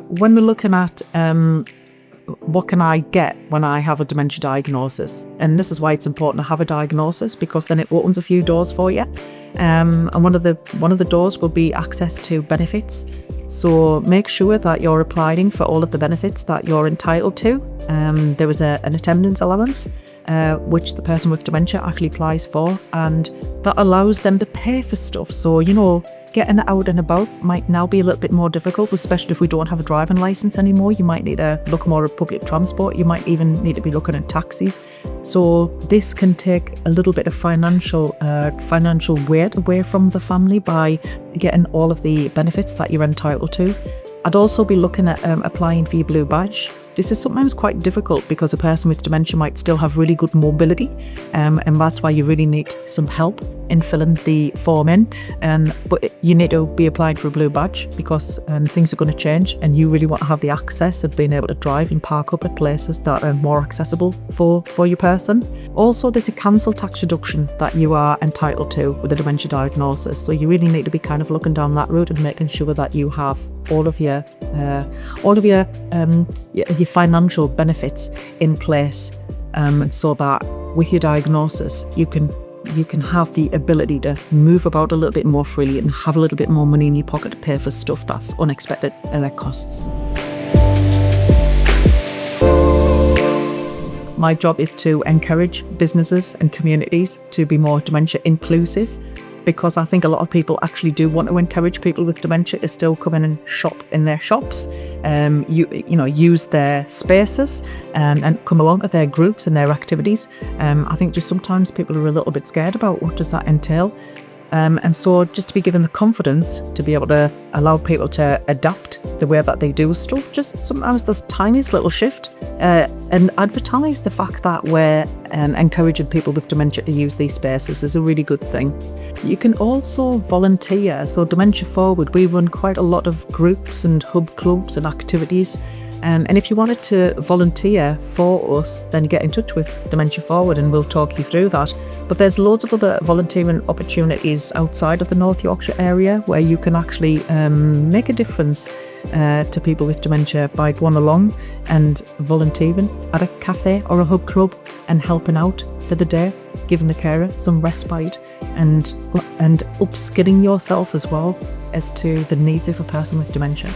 when we're looking at what can I get when I have a dementia diagnosis, and this is why it's important to have a diagnosis, because then it opens a few doors for you. And one of the doors will be access to benefits. So make sure that you're applying for all of the benefits that you're entitled to. There was an attendance allowance, which the person with dementia actually applies for, and that allows them to pay for stuff. So, getting out and about might now be a little bit more difficult, especially if we don't have a driving license anymore. You might need to look more at public transport. You might even need to be looking at taxis. So this can take a little bit of financial weight away from the family by getting all of the benefits that you're entitled to. I'd also be looking at applying for your blue badge. This is sometimes quite difficult because a person with dementia might still have really good mobility, and that's why you really need some help in filling the form in. But you need to be applying for a blue badge because things are going to change, and you really want to have the access of being able to drive and park up at places that are more accessible for your person. Also, there's a council tax reduction that you are entitled to with a dementia diagnosis. So you really need to be kind of looking down that route and making sure that you have all of your financial benefits in place, so that with your diagnosis you can have the ability to move about a little bit more freely and have a little bit more money in your pocket to pay for stuff that's unexpected and that costs. My job is to encourage businesses and communities to be more dementia inclusive, because I think a lot of people actually do want to encourage people with dementia to still come in and shop in their shops, use their spaces and come along to their groups and their activities. I think just sometimes people are a little bit scared about what does that entail. And so just to be given the confidence to be able to allow people to adapt the way that they do stuff, just sometimes this tiniest little shift, and advertise the fact that we're encouraging people with dementia to use these spaces is a really good thing. You can also volunteer. So Dementia Forward, we run quite a lot of groups and hub clubs and activities. And if you wanted to volunteer for us, then get in touch with Dementia Forward and we'll talk you through that. But there's loads of other volunteering opportunities outside of the North Yorkshire area where you can actually make a difference to people with dementia by going along and volunteering at a cafe or a hub club and helping out for the day, giving the carer some respite and upskilling yourself as well as to the needs of a person with dementia.